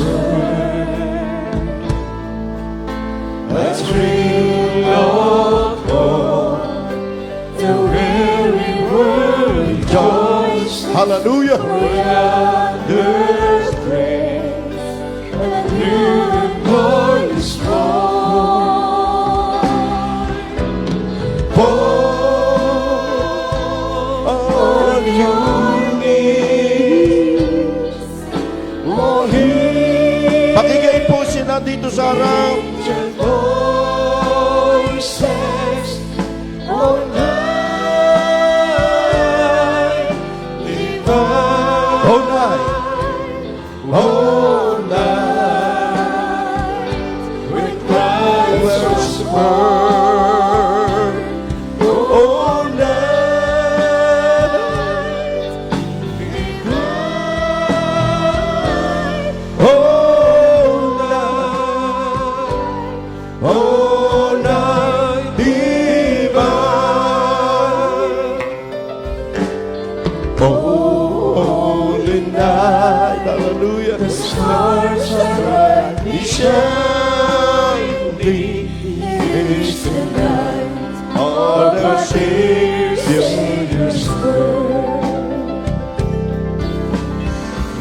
Speaker 1: let's bring Lord home, the very world rejoice. Hallelujah. Wonders great, and new and glorious morn. For all your needs, oh, pakinggan po sila dito sa harap.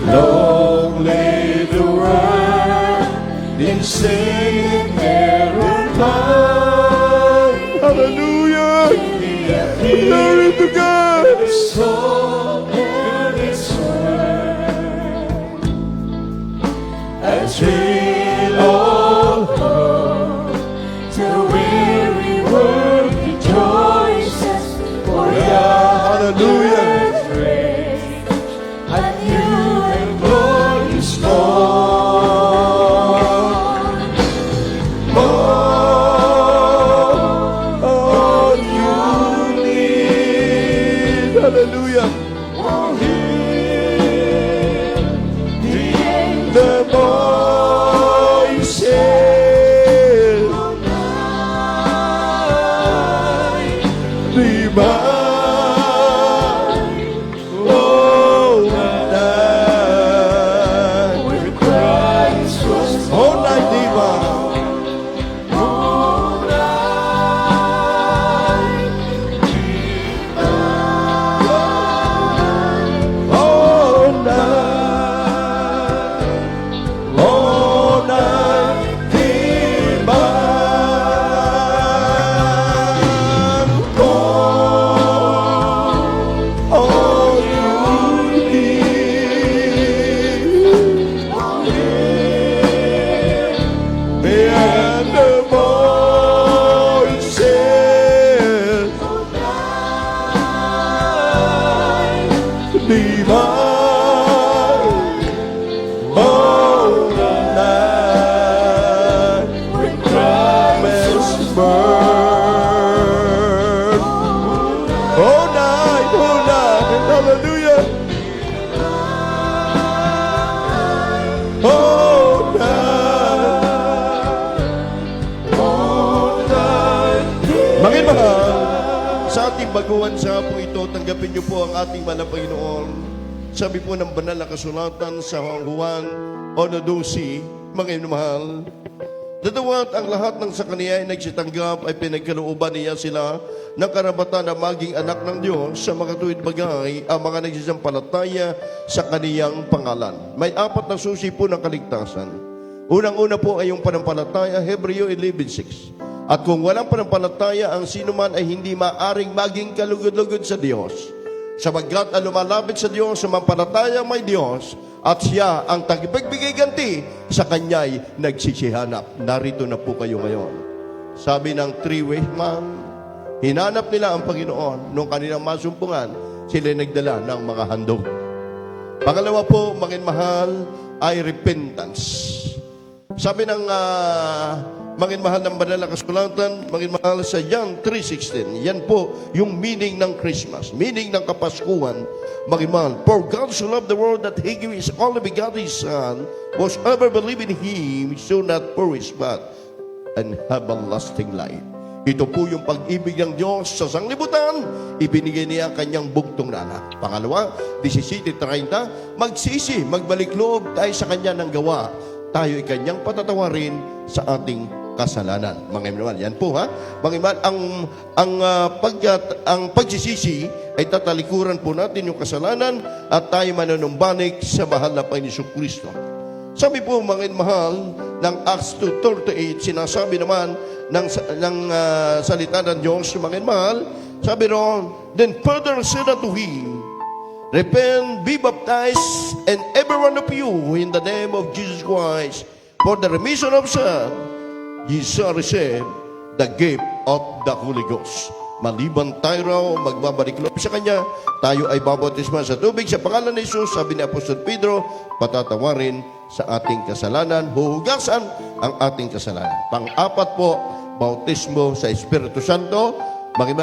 Speaker 1: Long lay the world in sin and pride. Hallelujah! Glory to God! Soul and its word, as we all hope to win. burn. All night, hallelujah. All night. Mga mahal, sa ating baguhan sa hapong ito, tanggapin niyo po ang ating mahal na Panginoon. Sabi po ng banal na kasulatan sa Juan 1:12, mga mahal, Dadawat ang lahat ng sa kaniya ay nagsitanggap ay pinagkalooban niya sila ng karapatan na maging anak ng Diyos sa mga tuwid bagay ang mga nagsisampalataya sa kaniyang pangalan. May 4 na susi po ng kaligtasan. Unang-una po ay yung panampalataya, Hebreo 11:6. At kung walang panampalataya, ang sinuman ay hindi maaring maging kalugod-lugod sa Diyos. Sabagkat ang lumalapit sa Diyos sa mampalataya may Diyos, at siya ang tagipagbigay ganti sa kanya'y nagsisihanap. Narito na po kayo ngayon. Sabi ng three-way man, hinanap nila ang Panginoon nung kanilang masumpungan, sila nagdala ng mga handog. Pangalawa po, mga mahal, ay repentance. Sabi ng mga mahal ng banal na kasulatan, mga mahal sa John 3:16, yan po yung meaning ng Christmas, meaning ng Kapaskuhan. Mga mahal, for God so loved the world that He gave His only begotten Son, whosoever believe in Him shall not perish but and have a lasting life. Ito po yung pag-ibig ng Diyos sa sanglibutan, ibinigay niya ang kanyang bugtong na anak. Pangalawa, 17:30, magsisi, magbalik loob tayo sa kanya ng gawa. Tayo ay kanyang patatawarin sa ating kasalanan. Mga iman, yan po ha. Mga iman, ang pagsisisi ay tatalikuran po natin yung kasalanan at tayo manunumbalik sa mahal na Panginoon Kristo. Sabi po mga mahal ng Acts 2:38, sinasabi naman ng salita ng Diyos, mga mahal, sabi ron, then further said unto him, repent, be baptized, and every one of you in the name of Jesus Christ for the remission of sin, ye shall receive the gift of the Holy Ghost. Maliban tayo raw, magbabalik loob sa Kanya, tayo ay babautisman sa tubig sa pangalan ni Jesus, sabi ni Apostol Pedro, patatawarin sa ating kasalanan, huhugasan ang ating kasalanan. Pang-apat po, bautismo sa Espiritu Santo.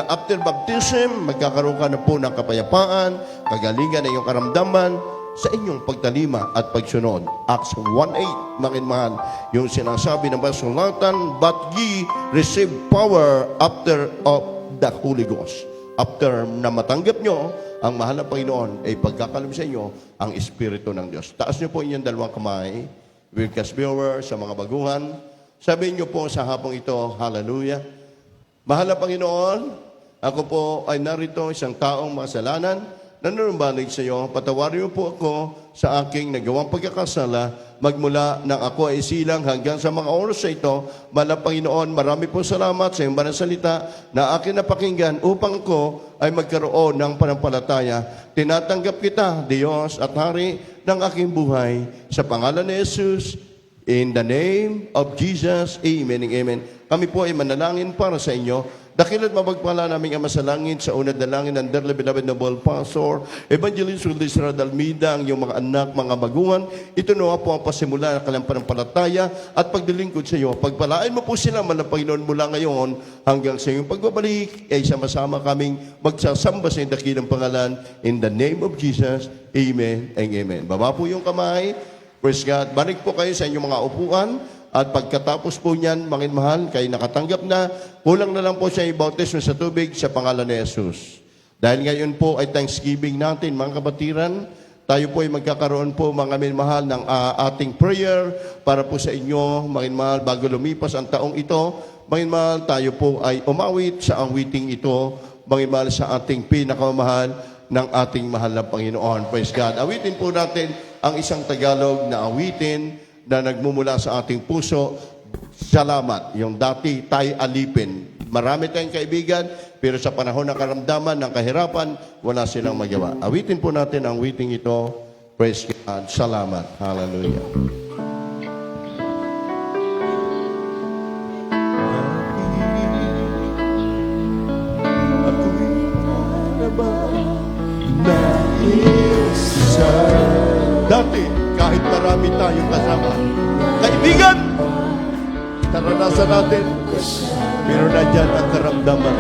Speaker 1: After baptism, magkakaroon ka na po ng kapayapaan, kagalingan ng iyong karamdaman sa inyong pagtalima at pagsunod. Acts 1:8, mga mahal, yung sinasabi ng basulatan, but ye receive power after of the Holy Ghost. After na matanggap nyo, ang mahal na Panginoon ay pagkakalam sa inyo ang Espiritu ng Diyos. Taas nyo po inyong dalawang kamay, Wilkas Viewer, sa mga baguhan. Sabihin nyo po sa hapong ito, hallelujah. Mahal na Panginoon, ako po ay narito isang taong makasalanan, nanunumbalik sa iyo, patawarin mo po ako sa aking nagawang pagkakasala, magmula nang ako ay silang hanggang sa mga oras sa ito. Mahal na Panginoon, marami po salamat sa iyong banal salita na akin napakinggan upang ko ay magkaroon ng panampalataya. Tinatanggap kita, Diyos at Hari ng aking buhay, sa pangalan ni Jesus, in the name of Jesus, amen and amen. Kami po ay manalangin para sa inyo. Dakila't mapagpala naming Ama sa langit, sa unad na langit ng dearly beloved noble pastor, Evangelist Willis Radalmida, ang iyong mga anak, mga baguhan. Ito na po ang pasimula ng kanilang panampalataya at pagdilingkod sa iyo. Pagpalain mo po sila, mahal na Panginoon, mula ngayon hanggang sa iyong pagbabalik, ay sama-sama kaming magsasamba sa iyong dakilang pangalan. In the name of Jesus, amen and amen. Baba po yung kamay. Praise God. Balik po kayo sa inyong mga upuan. At pagkatapos po niyan, mga mahal, kayo nakatanggap na, kulang na lang po siya i-bautismo sa tubig sa pangalan ni Jesus. Dahil ngayon po ay Thanksgiving natin, mga kabatiran, tayo po ay magkakaroon po, mga mahal, ng ating prayer para po sa inyo, mga mahal, bago lumipas ang taong ito. Mga mahal, tayo po ay umawit sa awiting ito, mga mahal, sa ating pinakamahal ng ating mahal na Panginoon. Praise God. Awitin po natin ang isang Tagalog na awitin na nagmumula sa ating puso. Salamat. Yung dati tayo alipin. Marami tayong kaibigan, pero sa panahon ng karamdaman, ng kahirapan, wala silang magawa. Awitin po natin ang awiting ito. Praise God. Salamat. Hallelujah. Dati, kahit marami tayong kasama, kaibigan, sa naranasan natin. Pero nandyan ang karamdaman.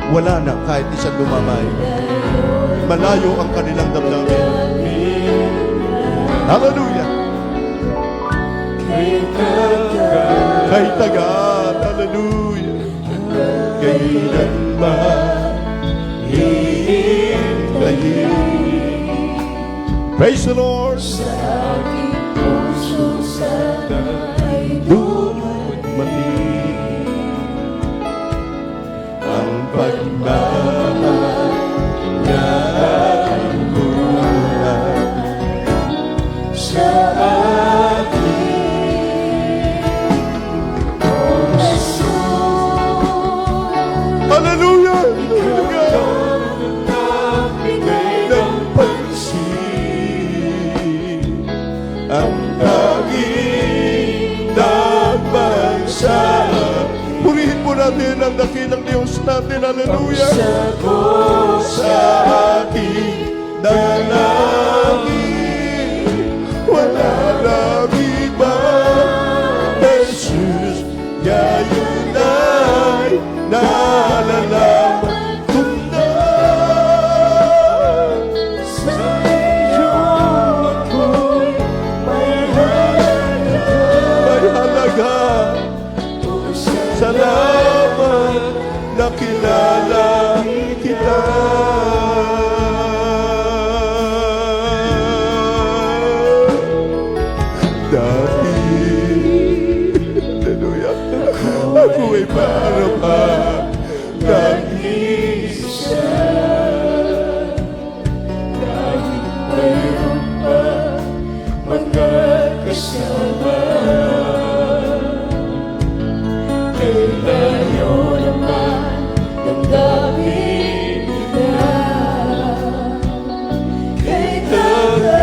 Speaker 1: Wala na kahit isang dumamay. Malayo ang kanilang damdamin. Hallelujah! Kay tagat, hallelujah! Kailanman hihintayin. Praise the Lord! Dumati ang pagmamahal na buhay sa Hallelujah! Ng pansin ang tanging nagbagsaan. Purihin po natin ang dakilang Diyos natin. Hallelujah! Sa ating dalangin, wala nang iba. Jesus, ngayon ay nalalaman ko na sa iyo ako'y may halaga. Salamat na kilala kita. Dati, hallelujah, ako'y para pa nag-isa. Kahit mayroon pa mga kasama, kailanyo naman ng dapat na kay tagat.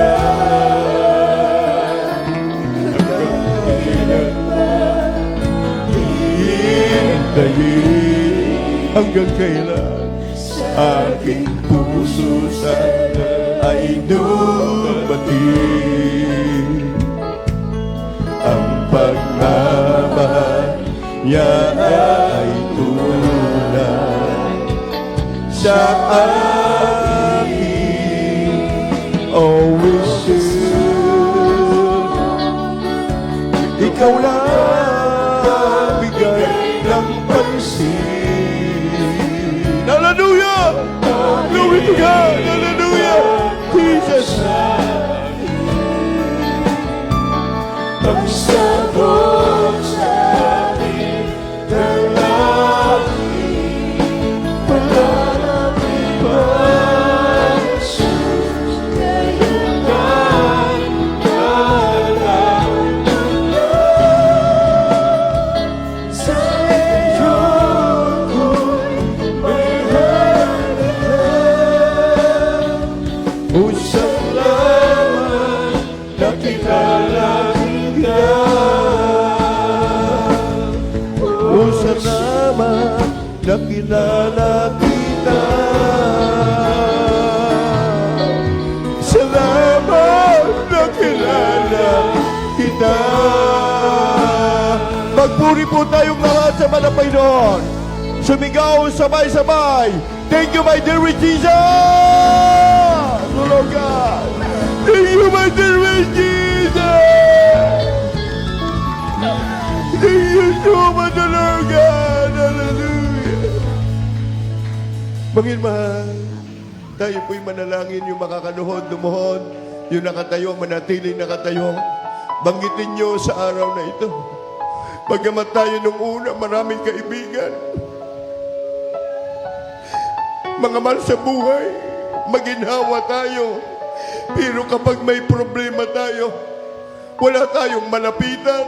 Speaker 1: Hintayin hanggang kailan aking puso sana ay dumating. Ang pagmamahal niya ay tunay sa akin. Always ikaw lang bigay ng pansin. Hallelujah! Glory to God! Hallelujah! Jesus! Ang sagot sa akin ng langit, wala nang iba. Jesus, ngayon ay nalalaman ko na sa iyo ako'y may halaga. O salamat na kilala kita. O salamat na kilala kita. Salamat na kilala kita. Magpuri po tayong lahat sa mga Panginoon. Sumigaw sabay-sabay. Thank you, my dear Jesus! O Lord God. Thank you, my dear Jesus! Thank you so much, O Lord God. Hallelujah. Mahal, tayo po'y manalangin yung makakaluhod, lumuhod, yung nakatayo, manatiling nakatayo. Banggitin nyo sa araw na ito. Bagamat tayo nung una, maraming kaibigan. Mga mahal sa buhay, maginhawa tayo. Pero kapag may problema tayo, wala tayong malapitan.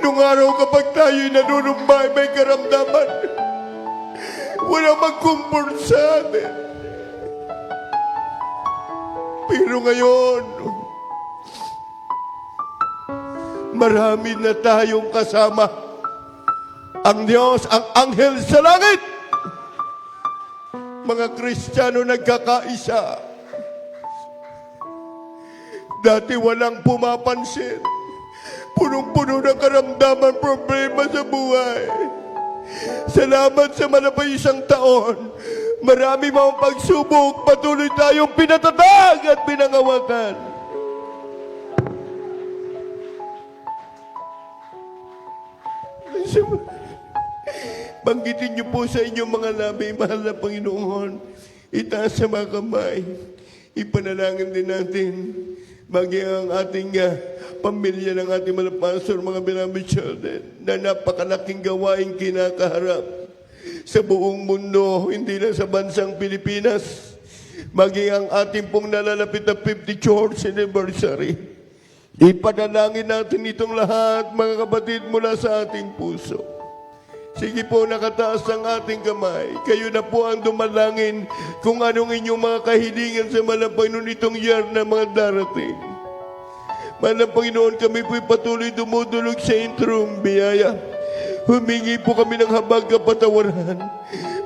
Speaker 1: Nung araw kapag tayo'y nanunumbay, may karamdaman, wala mag-comfort sa atin. Pero ngayon, marami na tayong kasama. Ang Diyos, ang anghel sa langit. Mga Kristiyano nagkakaisa. Dati walang pumapansin. punong-puno ng karamdaman, problema sa buhay. Salamat sa malapay isang taon. Marami mga pagsubok, patuloy tayong pinatatag at pinangawakan. Banggitin niyo po sa inyong mga labi, mahal na Panginoon. Itaas sa mga kamay. Ipanalangin din natin. Maging ang ating pamilya ng ating mga pastor, mga beloved children, na napakalaking gawain kinakaharap sa buong mundo, hindi lang sa bansang Pilipinas. Maging ang ating pong nalalapit na 50th anniversary. Ipanalangin natin itong lahat, mga kapatid, mula sa ating puso. Sige po, nakataas ang ating kamay. Kayo na po ang dumalangin kung anong inyong mga kahilingan sa mahal na Panginoon itong year na mga darating. Mahal na Panginoon, kami po'y patuloy dumudulog sa introng biyaya. Humingi po kami ng habag kapatawaran.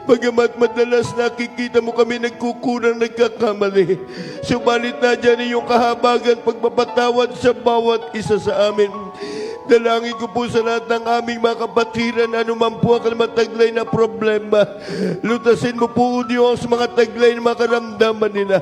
Speaker 1: Bagamat madalas nakikita mo kami nagkukurang, nagkakamali. Subalit na dyan iyong kahabagan pagpapatawad sa bawat isa sa amin. Dalangin ko po sa lahat ng aming mga kapatiran, anuman po ang mataglay na problema. Lutasin mo po, O Diyos, mga taglay na mga karamdaman nila.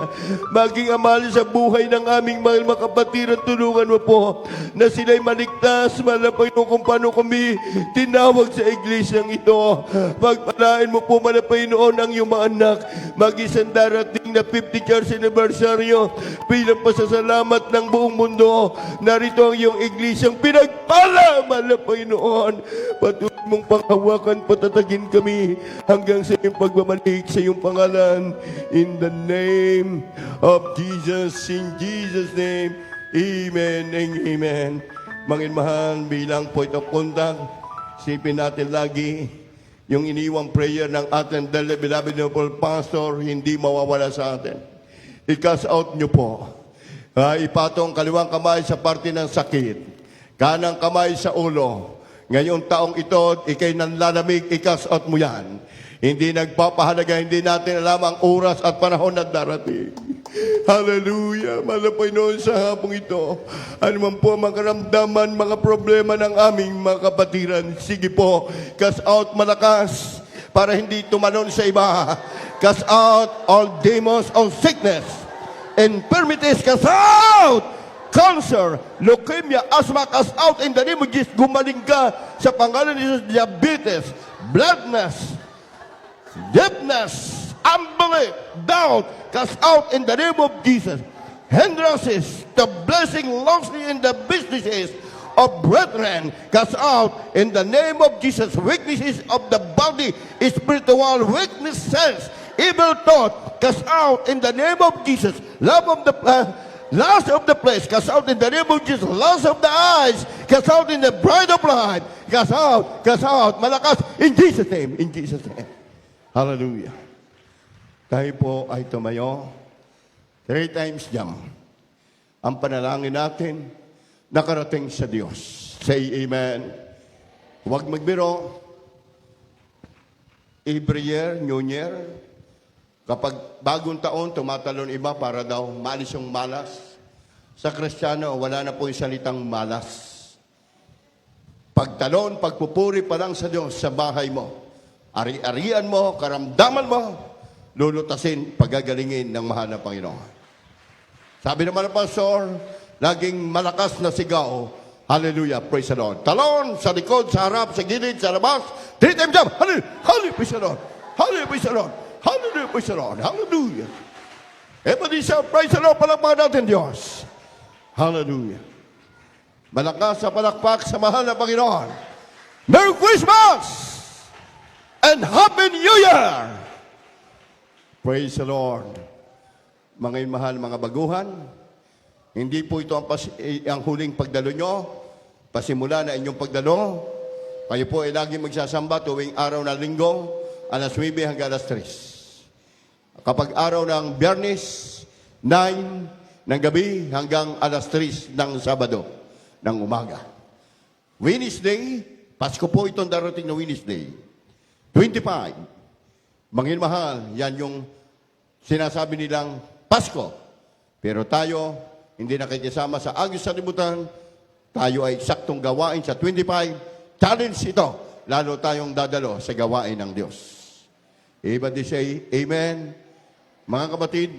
Speaker 1: Maging amali sa buhay ng aming mga kapatiran, tulungan mo po na sila'y maligtas. Malapayno kung paano kami tinawag sa iglesyang ito. Pagpalain mo po, Malapaynoon, ang iyong mga anak. Mag-isang darating na 50th anniversaryo bilang pasasalamat ng buong mundo. Narito ang iyong iglesyang pinagpapalala, Panginoon. Patuloy mong panghawakan, patatagin kami hanggang sa iyong pagbabalik sa iyong pangalan. In the name of Jesus, in Jesus' name, amen and amen. Manginmahal, bilang point of contact, sipin natin lagi yung iniwang prayer ng ating beloved noble pastor, hindi mawawala sa atin. I-cast out nyo po. Ipatong kaliwang kamay sa parte ng sakit. Kanang kamay sa ulo. Ngayong taong ito, ikay nanlalamig, i-cast out mo yan. Hindi nagpapahalaga, hindi natin alam ang oras at panahon na darating. Hallelujah! Malapay noon sa hapong ito. Ano man po ang mga karamdaman, mga problema ng aming mga kapatiran. Sige po, cast out malakas para hindi tumalon sa iba. Cast out all demons, all sickness, infirmities, cast out! Cancer, leukemia, asthma, cast out in the name of Jesus. Gumaling ka sa pangalan ni Jesus. Diabetes, bloodness, deafness, unbelief, doubt, cast out in the name of Jesus. Hindrances, the blessing lost in the businesses of brethren, cast out in the name of Jesus. Weaknesses of the body, spiritual weaknesses, evil thought, cast out in the name of Jesus. Love of the lust of the flesh, cast out in the name of Jesus. Lust of the eyes, cast out in the pride of life. Cast out, malakas, in Jesus' name, in Jesus' name. Hallelujah. Tayo po ay tumayo. 3 times jump. Ang panalangin natin, nakarating sa Diyos. Say amen. Huwag magbiro. Every year, New Year, kapag bagong taon, tumatalon iba para daw maalis yung malas. Sa Kristiyano, wala na po yung salitang malas. Pagtalon, pagpupuri pa lang sa Diyos sa bahay mo. Ari-arian mo, karamdaman mo, lulutasin, pagagalingin ng mahal na Panginoon. Sabi naman ng pastor, laging malakas na sigaw. Hallelujah, praise the Lord. Talon, sa likod, sa harap, sa gilid, sa labas. 3 times jump. Hallelujah, praise the Lord. Hallelujah, praise the Lord. Hallelujah, praise the Lord. Hallelujah. Everybody shout, praise the Lord, palakpakan natin Diyos. Hallelujah. Malakas sa palakpak sa mahal na Panginoon. Merry Christmas and Happy New Year! Praise the Lord. Mga mahal, mga baguhan, hindi po ito ang huling pagdalo nyo. Pasimula na inyong pagdalo. Kayo po ay lagi magsasamba tuwing araw na linggo, alas 9 hanggang alas 3. Kapag araw ng Biyernes, 9 ng gabi hanggang alas 3 ng Sabado ng umaga. Wednesday, Pasko po itong darating na Wednesday. 25. Mahal, yan yung sinasabi nilang Pasko. Pero tayo, hindi nakikisama sa Agos sa Libutan, tayo ay eksaktong gawain sa 25, challenge ito. Lalo tayong dadalo sa gawain ng Diyos. Everybody say, Amen. Mga kapatid,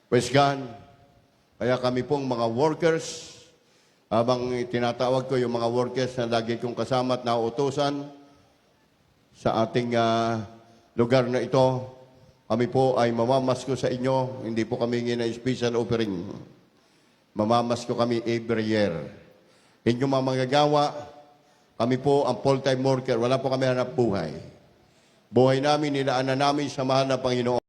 Speaker 1: praise God. Kaya kami pong mga workers, habang tinatawag ko yung mga workers na lagi kong kasama at nauutusan sa ating lugar na ito, kami po ay mamamasko sa inyo. Hindi po kami ngina special offering. Mamamasko kami every year. Inyong mga magagawa, kami po ang full-time worker. Wala po kami hanap buhay. Buhay namin, nilaanan namin sa mahal na Panginoon.